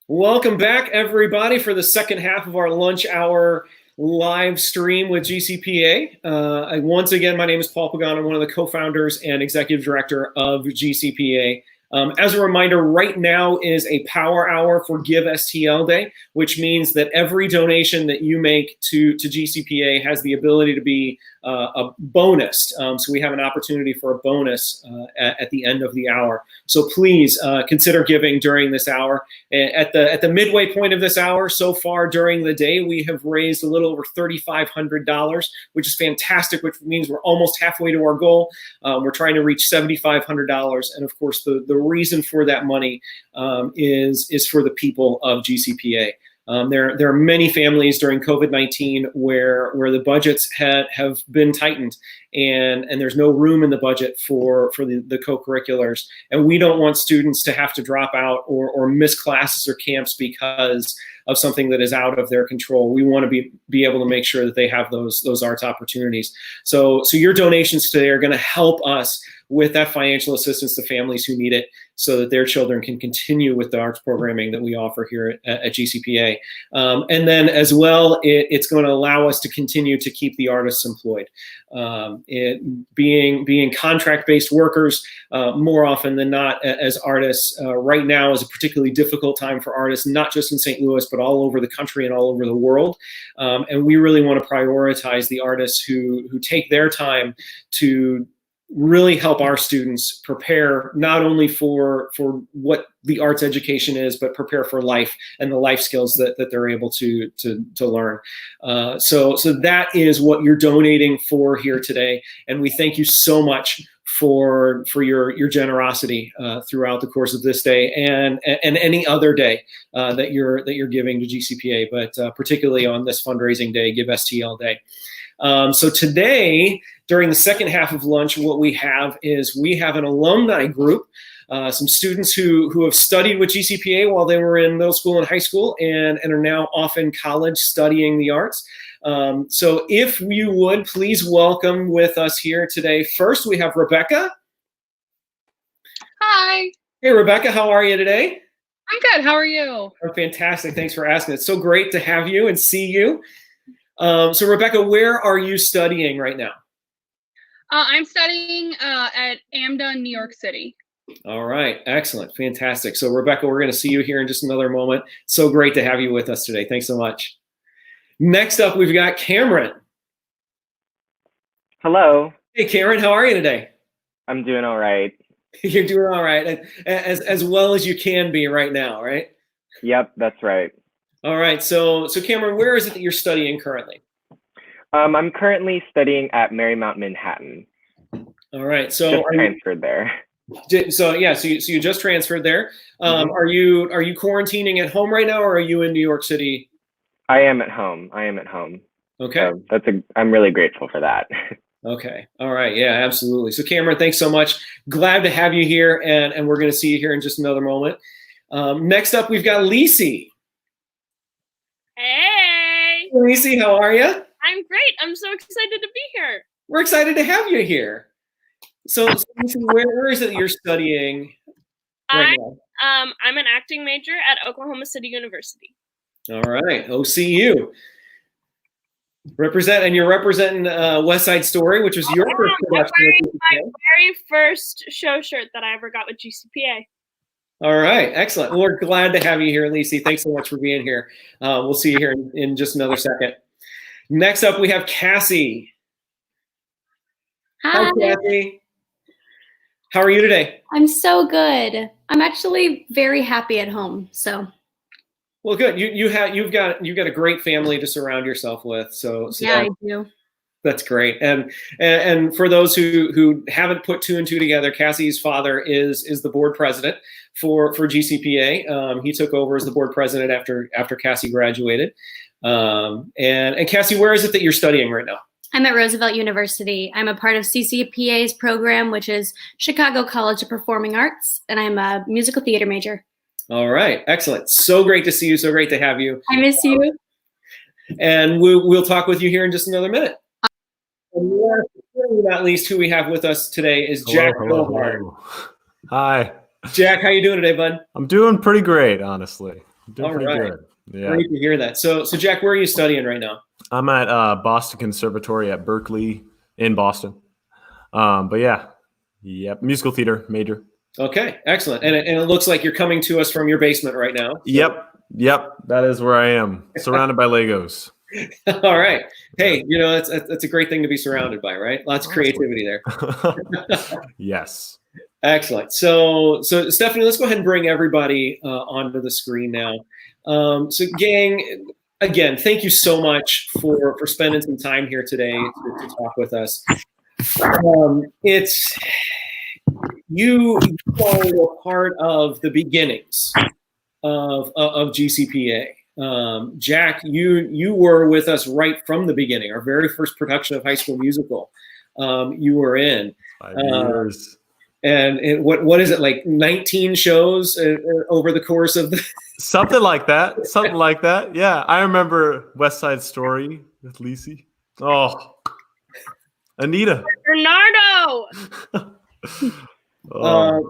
Welcome back, everybody, for the second half of our lunch hour live stream with GCPA. Once again, my name is Paul Pagan. I'm one of the co-founders and executive director of GCPA. As a reminder, right now is a power hour for Give STL Day, which means that every donation that you make to GCPA has the ability to be a bonus. So we have an opportunity for a bonus at the end of the hour. So please consider giving during this hour. At the midway point of this hour, so far during the day, we have raised a little over $3,500, which is fantastic, which means we're almost halfway to our goal. We're trying to reach $7,500. And of course, the reason for that money is for the people of GCPA. There are many families during COVID-19 where the budgets have been tightened, and there's no room in the budget for the co-curriculars. And we don't want students to have to drop out or miss classes or camps because of something that is out of their control. We want to be able to make sure that they have those arts opportunities. So your donations today are going to help us with that financial assistance to families who need it, so that their children can continue with the arts programming that we offer here at GCPA. And then as well, it's going to allow us to continue to keep the artists employed. Being contract-based workers, more often than not as artists, right now is a particularly difficult time for artists, not just in St. Louis, but all over the country and all over the world. And we really want to prioritize the artists who take their time to really help our students prepare not only for what the arts education is, but prepare for life and the life skills that they're able to learn. So that is what you're donating for here today. And we thank you so much for your generosity throughout the course of this day and any other day that you're giving to GCPA, but particularly on this fundraising day, Give STL Day. So today, during the second half of lunch, what we have an alumni group, some students who have studied with GCPA while they were in middle school and high school and are now off in college studying the arts. So if you would, please welcome with us here today. First, we have Rebecca. Hi. Hey, Rebecca, how are you today? I'm good. How are you? I'm fantastic. Thanks for asking. It's so great to have you and see you. So Rebecca, where are you studying right now? I'm studying at AMDA in New York City. All right, excellent, fantastic. So Rebecca, we're going to see you here in just another moment. So great to have you with us today. Thanks so much. Next up, we've got Cameron. Hello. Hey, Cameron, how are you today? I'm doing all right. You're doing all right, as well as you can be right now, right? Yep, that's right. All right, so Cameron, where is it that you're studying currently? I'm currently studying at Marymount Manhattan. All right, so just transferred there. So you just transferred there. Are you quarantining at home right now, or are you in New York City? I am at home. Okay. I'm really grateful for that. Okay. All right. Yeah, absolutely. So Cameron, thanks so much. Glad to have you here, and we're going to see you here in just another moment. Next up, we've got Lisi. Hey. Lisi, how are you? I'm great. I'm so excited to be here. We're excited to have you here. So Lisi, where is it that you're studying right now? I'm an acting major at Oklahoma City University. All right. OCU. You're representing West Side Story, which was your first production. My very first show shirt that I ever got with GCPA. All right, excellent. Well, we're glad to have you here, Lisi. Thanks so much for being here. We'll see you here in just another second. Next up, we have Cassie. Hi, Cassie. How are you today? I'm so good. I'm actually very happy at home. So. Well, good. You've got a great family to surround yourself with. So yeah, I do. That's great. And for those who haven't put two and two together, Cassie's father is the board president for GCPA. He took over as the board president after Cassie graduated. And Cassie, where is it that you're studying right now? I'm at Roosevelt University. I'm a part of CCPA's program, which is Chicago College of Performing Arts, and I'm a musical theater major. All right, excellent. So great to see you. So great to have you. I miss you. And we'll talk with you here in just another minute. And not least, who we have with us today is Jack Gohard. Hi. Jack, how you doing today, bud? I'm doing pretty great, honestly. Doing All pretty right. good. Yeah. Great to hear that. So Jack, where are you studying right now? I'm at Boston Conservatory at Berkeley in Boston. But yeah, yep, musical theater major. Okay, excellent. And it looks like you're coming to us from your basement right now. So. Yep, that is where I am, surrounded by Legos. All right. Hey, that's a great thing to be surrounded by, right? Lots of creativity there. Yes. Excellent. So Stephanie, let's go ahead and bring everybody onto the screen now. So gang, again, thank you so much for spending some time here today to talk with us. It's you are part of the beginnings of GCPA. Jack, you were with us right from the beginning. Our very first production of High School Musical, you were in. 5 years. And what is it, like 19 shows over the course of the Something like that. Something like that. Yeah, I remember West Side Story with Lisi. Oh, Anita. Bernardo.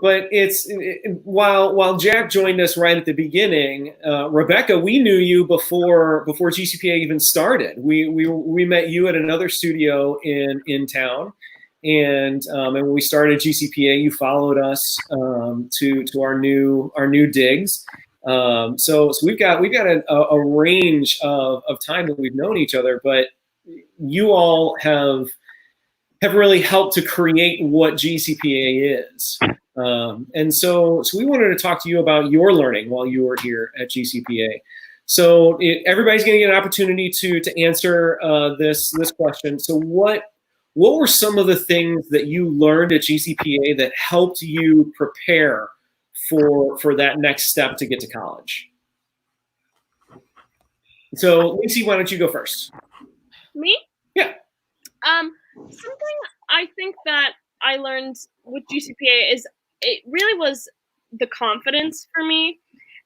But while Jack joined us right at the beginning, Rebecca, we knew you before GCPA even started. We met you at another studio in town, and when we started GCPA, you followed us to our new digs. So we've got a range of time that we've known each other, but you all have really helped to create what GCPA is. And so we wanted to talk to you about your learning while you were here at GCPA. So everybody's going to get an opportunity to answer this question. So what were some of the things that you learned at GCPA that helped you prepare for that next step to get to college? So Lacey, why don't you go first? Me? Yeah. Something I think that I learned with GCPA is it really was the confidence for me.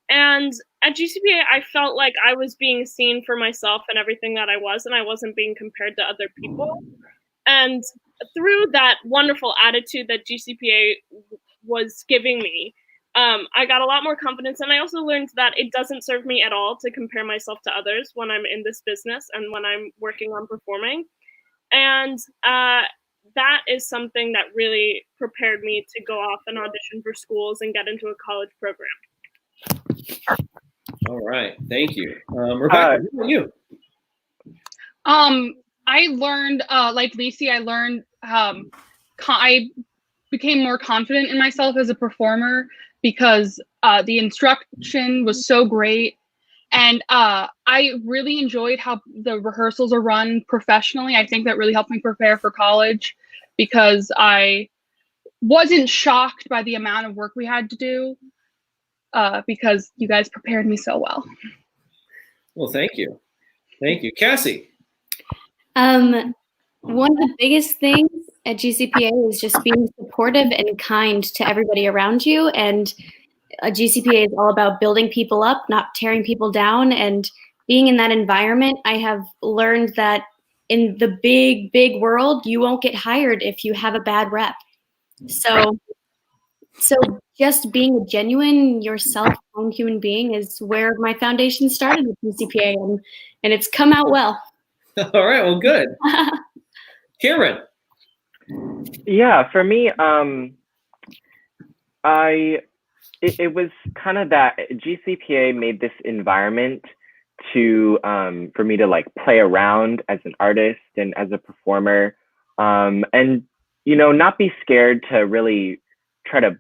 And at GCPA, I felt like I was being seen for myself and everything that I was, and I wasn't being compared to other people. And through that wonderful attitude that GCPA was giving me, I got a lot more confidence. And I also learned that it doesn't serve me at all to compare myself to others when I'm in this business and when I'm working on performing. And that is something that really prepared me to go off and audition for schools and get into a college program. All right, thank you. Rebecca, who are you? I learned, like Lacey, I learned, I became more confident in myself as a performer because the instruction was so great. And I really enjoyed how the rehearsals are run professionally. I think that really helped me prepare for college because I wasn't shocked by the amount of work we had to do because you guys prepared me so well. Well, thank you. Thank you. Cassie? One of the biggest things at GCPA is just being supportive and kind to everybody around you. And GCPA is all about building people up, not tearing people down. And being in that environment, I have learned that in the big, big world, you won't get hired if you have a bad rep. So just being a genuine yourself own human being is where my foundation started with GCPA, and it's come out well. All right, well, good. Cameron? Yeah, for me, it was kind of that GCPA made this environment for me to like play around as an artist and as a performer, and not be scared to really try to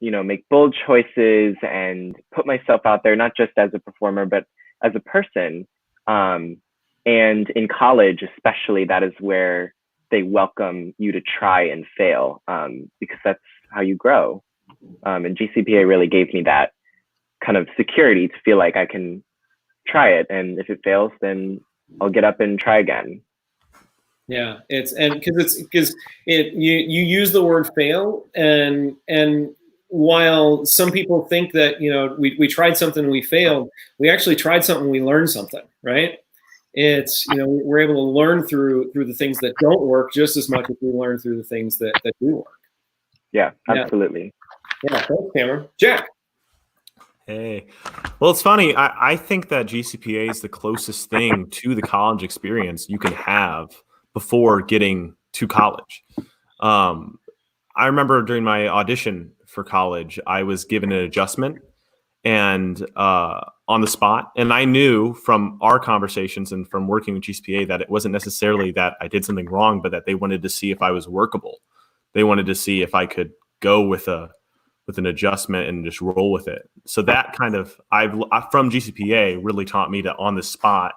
make bold choices and put myself out there, not just as a performer but as a person. And in college especially, that is where they welcome you to try and fail, because that's how you grow. And GCPA really gave me that kind of security to feel like I can try it, and if it fails, then I'll get up and try again. Yeah, because you use the word fail, and while some people think that we tried something and we failed, we actually tried something and we learned something, right? It's we're able to learn through the things that don't work just as much as we learn through the things that do work. Yeah, absolutely. Yeah, thanks, Cameron. Jack? Hey, well, it's funny. I think that GCPA is the closest thing to the college experience you can have before getting to college. Um, I remember during my audition for college, I was given an adjustment and on the spot, and I knew from our conversations and from working with GCPA that it wasn't necessarily that I did something wrong, but that they wanted to see if I was workable. They wanted to see if I could go with an adjustment and just roll with it. So that kind of from GCPA really taught me to on the spot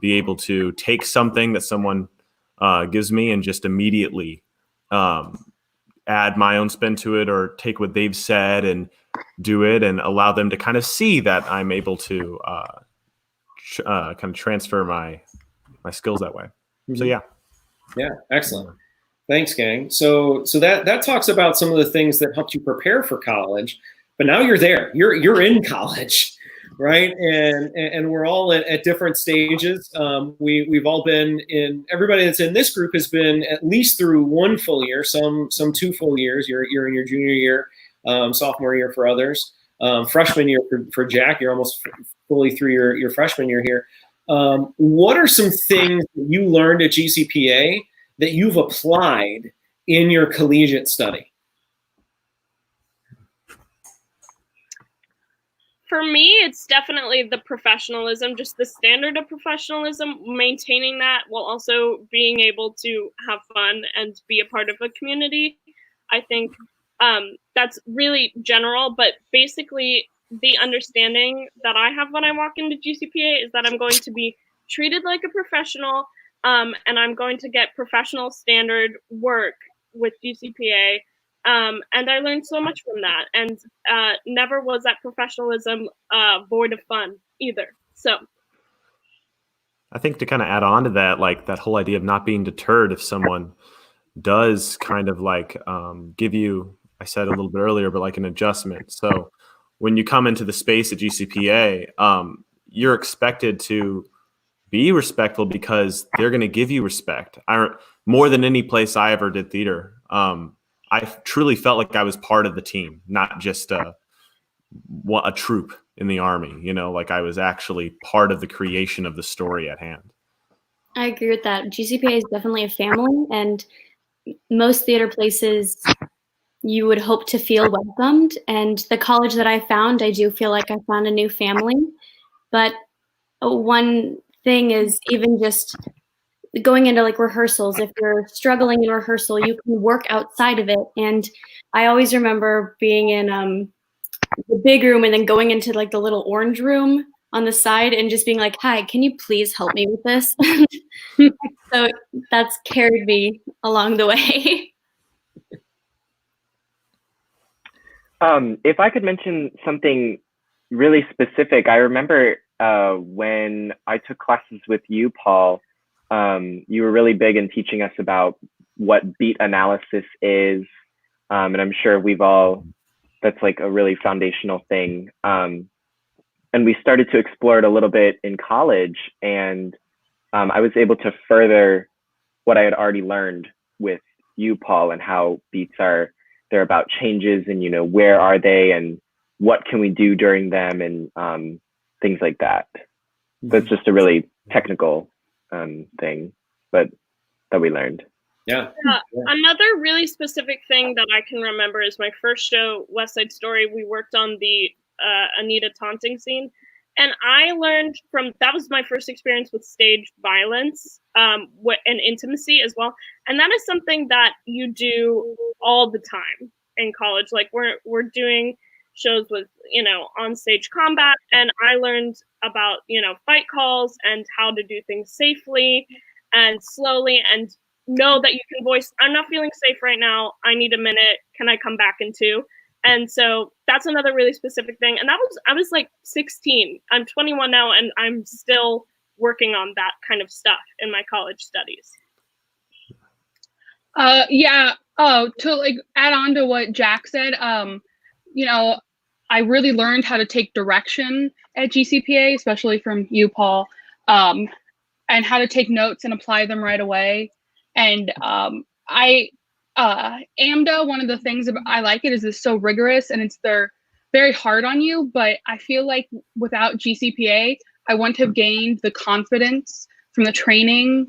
be able to take something that someone gives me and just immediately add my own spin to it or take what they've said and do it and allow them to kind of see that I'm able to kind of transfer my skills that way. Mm-hmm. So yeah. Yeah, excellent. Thanks, gang. So that talks about some of the things that helped you prepare for college, but now you're there. You're in college, right? And we're all at different stages. We've all been in. Everybody that's in this group has been at least through one full year, some 2 full years. You're in your junior year, sophomore year for others, freshman year for Jack. You're almost fully through your freshman year here. What are some things that you learned at GCPA that you've applied in your collegiate study? For me, it's definitely the professionalism, just the standard of professionalism, maintaining that while also being able to have fun and be a part of a community. I think that's really general, but basically the understanding that I have when I walk into GCPA is that I'm going to be treated like a professional, and I'm going to get professional standard work with GCPA. And I learned so much from that, and never was that professionalism void of fun either. So I think to kind of add on to that, like that whole idea of not being deterred if someone does kind of like give you, I said a little bit earlier, but like an adjustment. So when you come into the space at GCPA, you're expected to be respectful because they're going to give you respect. More than any place I ever did theater, I truly felt like I was part of the team, not just a troop in the army. You know, like I was actually part of the creation of the story at hand. I agree with that. GCPA is definitely a family, and most theater places you would hope to feel welcomed. And the college that I found, I do feel like I found a new family. But one thing is even just going into like rehearsals. If you're struggling in rehearsal, you can work outside of it. And I always remember being in the big room and then going into like the little orange room on the side and just being like, "Hi, can you please help me with this?" So that's carried me along the way. If I could mention something really specific, I remember when I took classes with you, Paul, you were really big in teaching us about what beat analysis is. And I'm sure that's like a really foundational thing. And we started to explore it a little bit in college, and I was able to further what I had already learned with you, Paul, and how beats they're about changes and, you know, where are they and what can we do during them and things like that. That's just a really technical thing, but that we learned. Yeah. Another really specific thing that I can remember is my first show, West Side Story. We worked on the Anita taunting scene, and I learned that was my first experience with stage violence and intimacy as well. And that is something that you do all the time in college. Like we're doing shows with, you know, on stage combat, and I learned about, you know, fight calls and how to do things safely and slowly, and know that you can voice, "I'm not feeling safe right now. I need a minute. Can I come back in 2?" And so that's another really specific thing. And I was like 16. I'm 21 now, and I'm still working on that kind of stuff in my college studies. Yeah. Oh, to like add on to what Jack said, you know, I really learned how to take direction at GCPA, especially from you, Paul, and how to take notes and apply them right away. And AMDA, one of the things I like it is it's so rigorous, and it's their very hard on you. But I feel like without GCPA, I wouldn't have gained the confidence from the training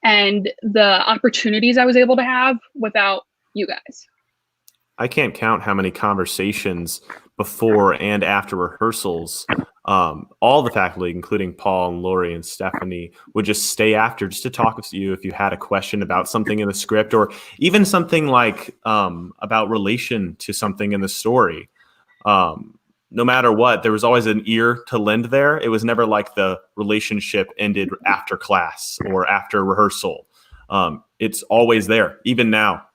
and the opportunities I was able to have without you guys. I can't count how many conversations before and after rehearsals, all the faculty, including Paul and Lori and Stephanie, would just stay after just to talk with you if you had a question about something in the script, or even something like about relation to something in the story. No matter what, there was always an ear to lend there. It was never like the relationship ended after class or after rehearsal. It's always there, even now.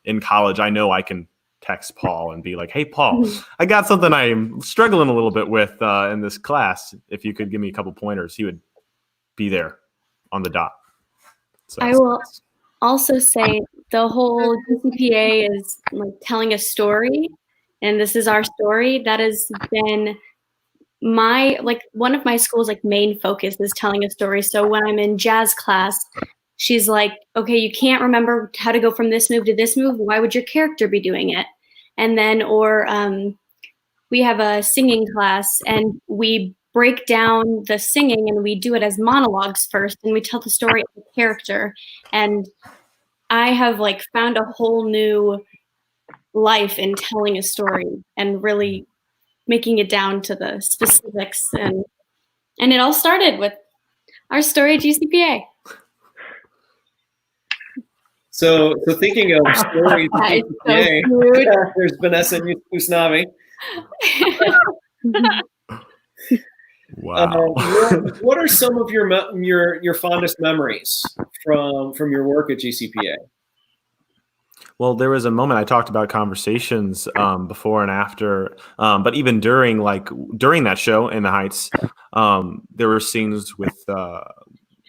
In college, I know I can text Paul and be like, "Hey, Paul, I got something I'm struggling a little bit with in this class. If you could give me a couple pointers," he would be there on the dot. So, I will also say the whole GCPA is like telling a story, and this is our story. That has been one of my school's like main focus is telling a story. So when I'm in jazz class, she's like, okay, you can't remember how to go from this move to this move. Why would your character be doing it? And then, we have a singing class and we break down the singing and we do it as monologues first, and we tell the story of the character. And I have like found a whole new life in telling a story and really making it down to the specifics. And it all started with our story at GCPA. So thinking of stories at That is GCPA, so cute. there's Vanessa Usnavi. wow. What are some of your fondest memories from your work at GCPA? Well, there was a moment I talked about conversations before and after, but even during that show in the Heights, there were scenes with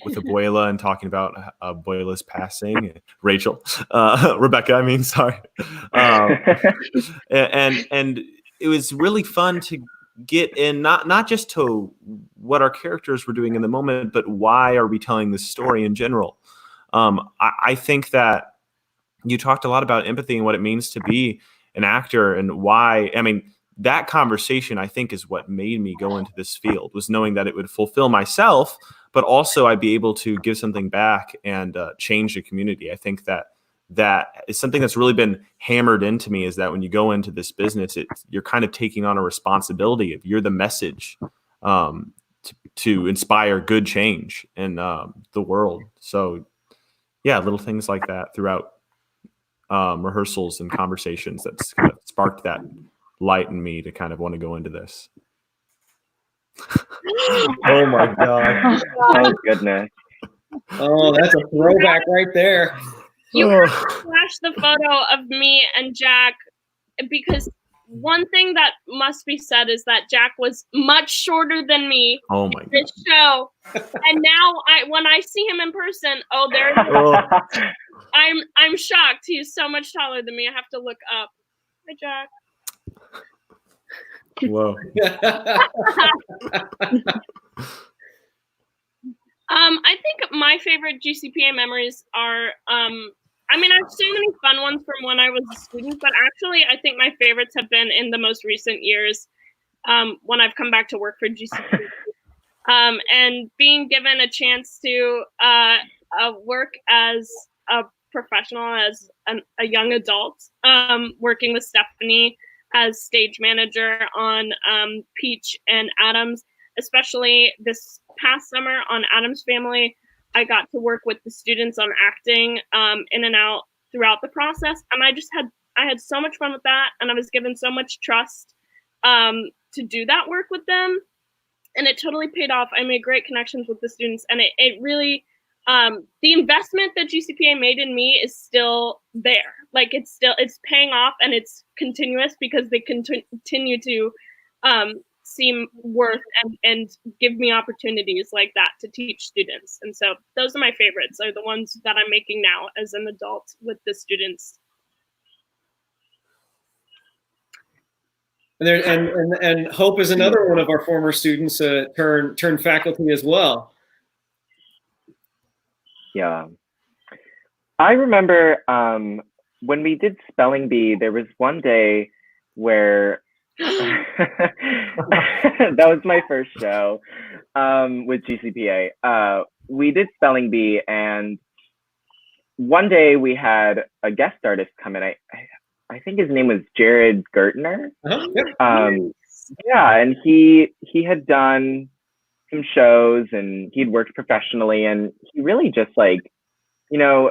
Abuela and talking about Abuela's passing, Rachel, Rebecca. I mean, sorry, and it was really fun to get in not just to what our characters were doing in the moment, but why are we telling this story in general. I think that you talked a lot about empathy and what it means to be an actor and why. I mean, that conversation, I think, is what made me go into this field, was knowing that it would fulfill myself, but also I'd be able to give something back and change the community. I think that is something that's really been hammered into me, is that when you go into this business, you're kind of taking on a responsibility. If you're the message to inspire good change in the world. So yeah, little things like that throughout rehearsals and conversations that's kind of sparked that light in me to kind of want to go into this. Oh my God. Oh goodness. Oh, that's a throwback right there. You have to flash the photo of me and Jack, because one thing that must be said is that Jack was much shorter than me. Oh my God. This show, and now when I see him in person, there he is. I'm shocked. He's so much taller than me. I have to look up. Hi, Jack. Whoa. I think my favorite GCPA memories are, I have so many fun ones from when I was a student, but actually I think my favorites have been in the most recent years, when I've come back to work for GCPA. And being given a chance to work as a professional, as a young adult, working with Stephanie as stage manager on Peach and Adams, especially this past summer on Adams Family. I got to work with the students on acting in and out throughout the process, and I had so much fun with that, and I was given so much trust to do that work with them, and it totally paid off. I made great connections with the students, and it really the investment that GCPA made in me is still there. Like it's paying off, and it's continuous because they continue to seem worth and give me opportunities like that to teach students. And so those are my favorites, are the ones that I'm making now as an adult with the students. And Hope is another one of our former students, turned faculty as well. Yeah. I remember when we did spelling bee, there was one day where that was my first show with GCPA. We did spelling bee, and one day we had a guest artist come in. I think his name was Jared Gertner. Yeah, and he had done some shows and he'd worked professionally, and he really just like, you know,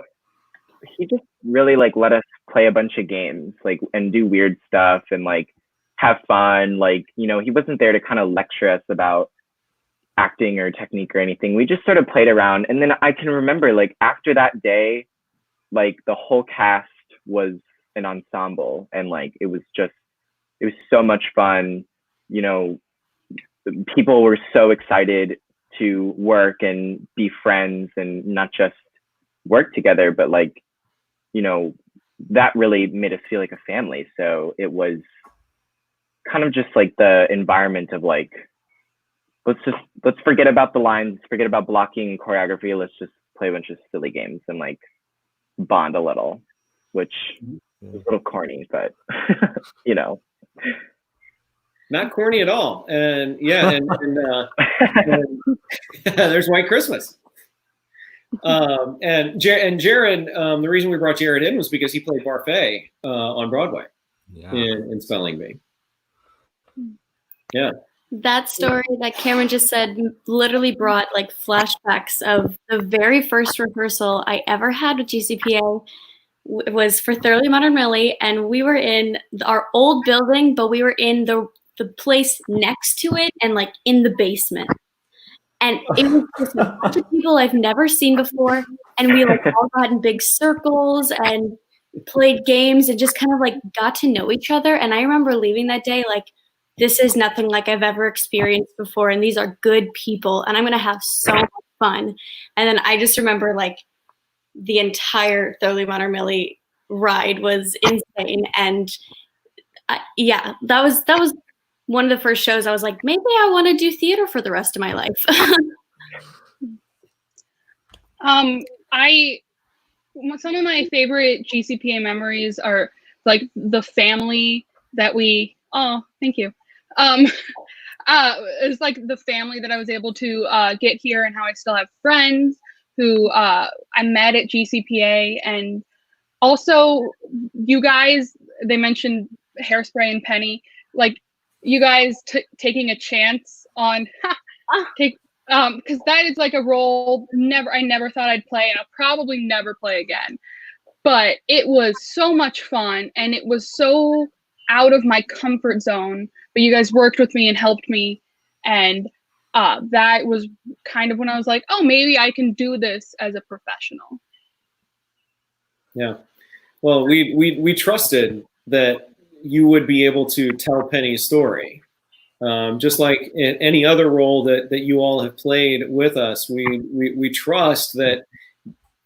he just really like let us play a bunch of games, like, and do weird stuff and like have fun. Like, you know, he wasn't there to kind of lecture us about acting or technique or anything. We just sort of played around. And then I can remember like after that day, like the whole cast was an ensemble, and like it was so much fun. You know, people were so excited to work and be friends and not just work together, but like, you know, that really made us feel like a family. So it was kind of just like the environment of like, let's forget about the lines, forget about blocking and choreography. Let's just play a bunch of silly games and like bond a little, which is a little corny, but you know. Not corny at all. And yeah, and there's White Christmas. And Jared, the reason we brought Jared in was because he played Barfay on Broadway in Spelling Bee. Yeah. That story that Cameron just said literally brought like flashbacks of the very first rehearsal I ever had with GCPA. It was for Thoroughly Modern Millie, and we were in our old building, but we were in the place next to it and like in the basement. And it was just a bunch of people I've never seen before. And we like all got in big circles and played games and just kind of like got to know each other. And I remember leaving that day like, this is nothing like I've ever experienced before. And these are good people. And I'm going to have so much fun. And then I just remember like the entire Thoroughly Modern Millie ride was insane. And yeah, that was one of the first shows I was like, maybe I want to do theater for the rest of my life. Some of my favorite GCPA memories are like the family that we, thank you. It's like the family that I was able to get here, and how I still have friends who I met at GCPA. And also you guys, they mentioned Hairspray and Penny, like you guys taking a chance on because that is like a role I never thought I'd play, and I'll probably never play again. But it was so much fun, and it was so out of my comfort zone. But you guys worked with me and helped me, and that was kind of when I was like, oh, maybe I can do this as a professional. Yeah. Well, we trusted that you would be able to tell Penny's story. Just like in any other role that you all have played with us, we trust that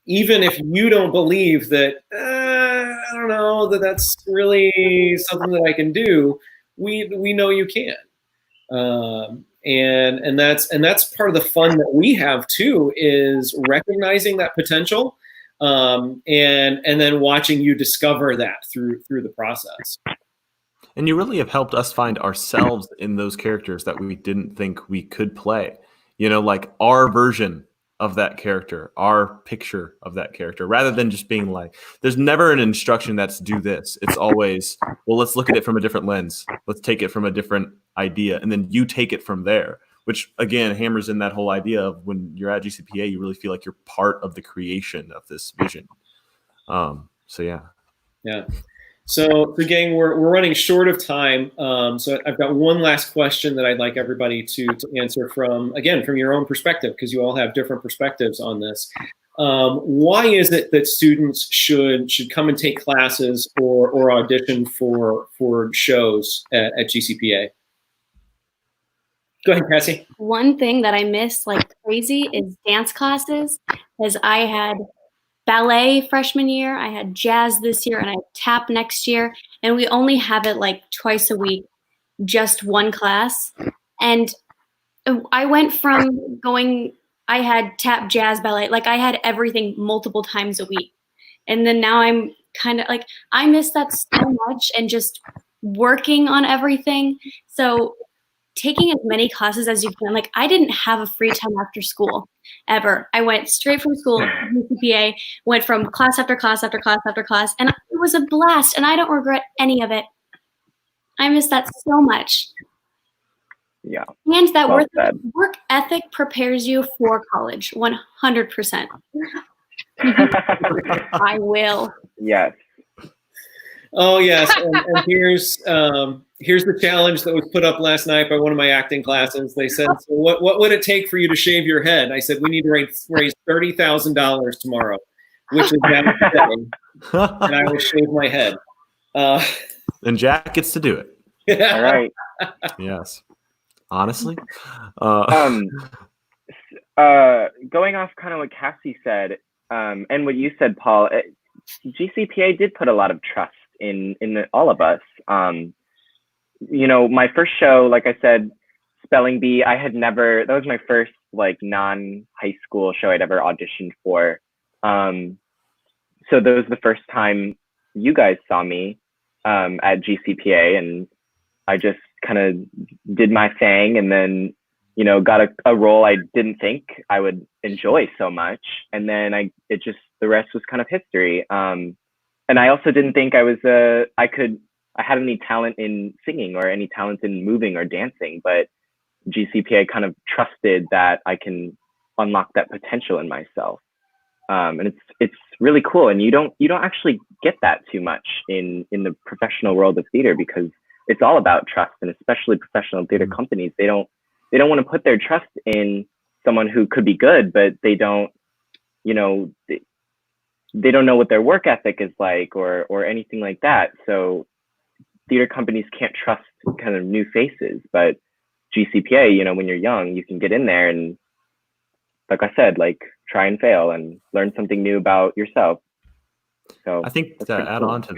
even if you don't believe that, I don't know, that's really something that I can do, we know you can. And that's part of the fun that we have too, is recognizing that potential, and then watching you discover that through the process. And you really have helped us find ourselves in those characters that we didn't think we could play. You know, like our version of that character, our picture of that character, rather than just being like, there's never an instruction that's do this. It's always, well, let's look at it from a different lens. Let's take it from a different idea. And then you take it from there, which again, hammers in that whole idea of when you're at GCPA, you really feel like you're part of the creation of this vision. So yeah. Yeah. So gang, we're running short of time. So I've got one last question that I'd like everybody to answer from your own perspective, because you all have different perspectives on this. Why is it that students should come and take classes or audition for shows at GCPA? Go ahead, Cassie. One thing that I miss like crazy is dance classes, because I had ballet freshman year, I had jazz this year, and I had tap next year, and we only have it like twice a week, just one class. And I went from I had tap, jazz, ballet, like I had everything multiple times a week. And then now I'm kind of like, I miss that so much, and just working on everything. So taking as many classes as you can. Like, I didn't have a free time after school ever. I went straight from school to GCPA, went from class after class after class after class, and it was a blast, and I don't regret any of it. I miss that so much. Yeah. And that Well said. work ethic prepares you for college, 100%. I will. Yes. Oh yes, and here's the challenge that was put up last night by one of my acting classes. They said, "So what would it take for you to shave your head?" I said, "We need to raise $30,000 tomorrow, which is now today, and I will shave my head." And Jack gets to do it. All right. Yes. Honestly. Going off kind of what Cassie said, and what you said, Paul, GCPA did put a lot of trust in all of us. You know, my first show, like I said, Spelling Bee, that was my first like non-high school show I'd ever auditioned for. So that was the first time you guys saw me at GCPA, and I just kind of did my thing, and then, you know, got a role I didn't think I would enjoy so much. And then the rest was kind of history. And I also didn't think I had any talent in singing or any talent in moving or dancing, but GCPA kind of trusted that I can unlock that potential in myself. And it's really cool. And you don't actually get that too much in the professional world of theater, because it's all about trust, and especially professional theater companies. They don't want to put their trust in someone who could be good, but they don't, you know, they don't know what their work ethic is like or anything like that. So theater companies can't trust kind of new faces, but GCPA, you know, when you're young, you can get in there and, like I said, like try and fail and learn something new about yourself. So I think to add on to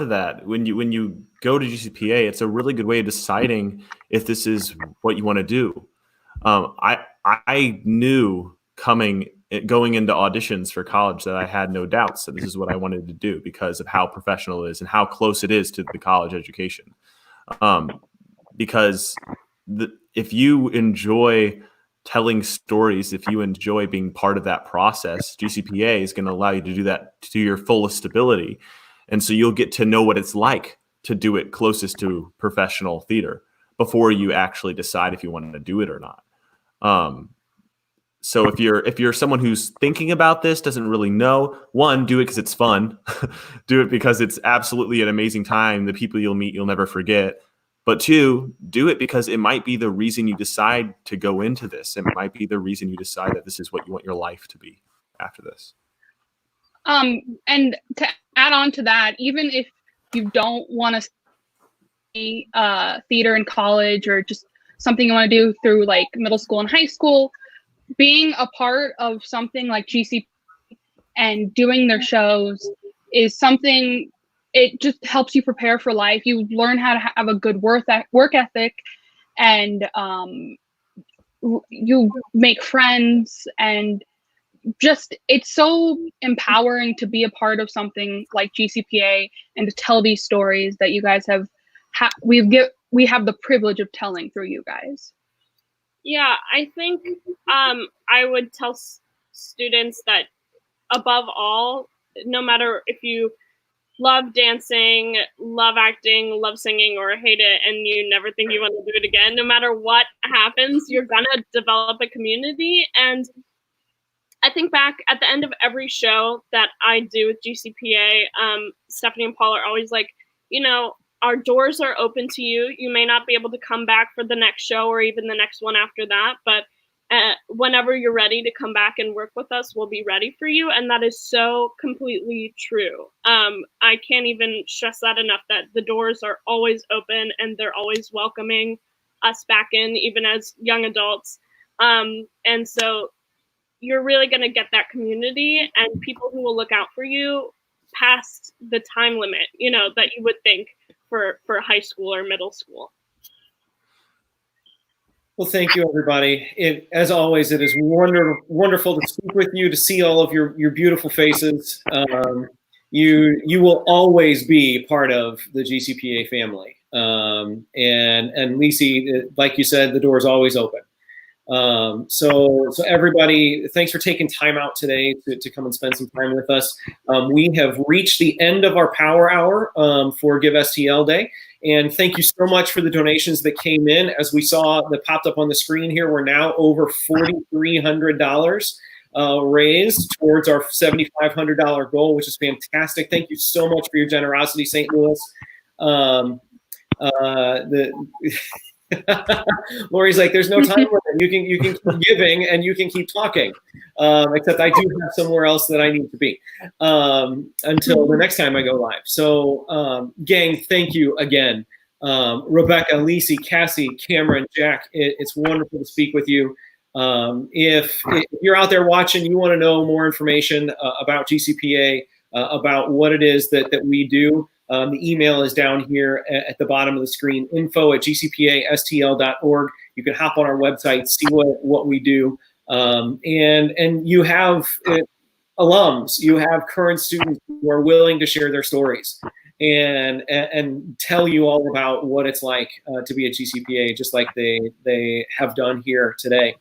that, when you go to GCPA, it's a really good way of deciding if this is what you want to do. I knew going into auditions for college that I had no doubts that this is what I wanted to do because of how professional it is and how close it is to the college education. Because if you enjoy telling stories, if you enjoy being part of that process, GCPA is going to allow you to do that to your fullest ability. And so you'll get to know what it's like to do it closest to professional theater before you actually decide if you want to do it or not. So if you're someone who's thinking about this, doesn't really know, one, do it because it's fun. Do it because it's absolutely an amazing time. The people you'll meet, you'll never forget. But two, do it because it might be the reason you decide to go into this. It might be the reason you decide that this is what you want your life to be after this. And to add on to that, even if you don't want to see theater in college or just something you want to do through like middle school and high school, being a part of something like GCP and doing their shows is something. It just helps you prepare for life. You learn how to have a good work ethic, and you make friends, and just it's so empowering to be a part of something like GCPA and to tell these stories that you guys we have the privilege of telling through you guys. Yeah, I think I would tell students that above all, no matter if you love dancing, love acting, love singing, or hate it, and you never think you want to do it again, no matter what happens, you're going to develop a community. And I think back at the end of every show that I do with GCPA, Stephanie and Paul are always like, you know, our doors are open to you. You may not be able to come back for the next show or even the next one after that, but whenever you're ready to come back and work with us, we'll be ready for you. And that is so completely true. I can't even stress that enough, that the doors are always open and they're always welcoming us back in, even as young adults. And so you're really going to get that community and people who will look out for you past the time limit, you know, that you would think for high school or middle school. Well, thank you, everybody. As always, it is wonderful to speak with you, to see all of your beautiful faces. you will always be part of the GCPA family. And Lisi, like you said, the door is always open. So everybody, thanks for taking time out today to come and spend some time with us. We have reached the end of our power hour for Give STL Day. And thank you so much for the donations that came in. As we saw that popped up on the screen here, we're now over $4,300 raised towards our $7,500 goal, which is fantastic. Thank you so much for your generosity, St. Louis. Lori's like, there's no time limit. You can keep giving and you can keep talking. Except I do have somewhere else that I need to be until the next time I go live. So, gang, thank you again. Rebecca, Lisi, Cassie, Cameron, Jack, it's wonderful to speak with you. If you're out there watching, you want to know more information about GCPA, about what it is that we do, the email is down here at the bottom of the screen, info@gcpastl.org. You can hop on our website, see what we do. And you have alums, you have current students who are willing to share their stories and tell you all about what it's like to be a GCPA, just like they have done here today.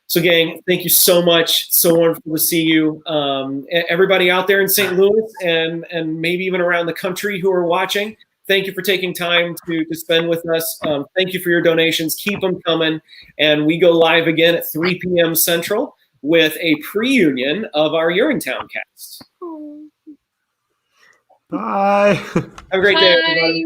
So, gang, thank you so much. So wonderful to see you. Everybody out there in St. Louis and maybe even around the country who are watching, thank you for taking time to spend with us. Thank you for your donations. Keep them coming. And we go live again at 3 p.m. Central with a pre-union of our Uringtown cast. Bye. Have a great day, everybody.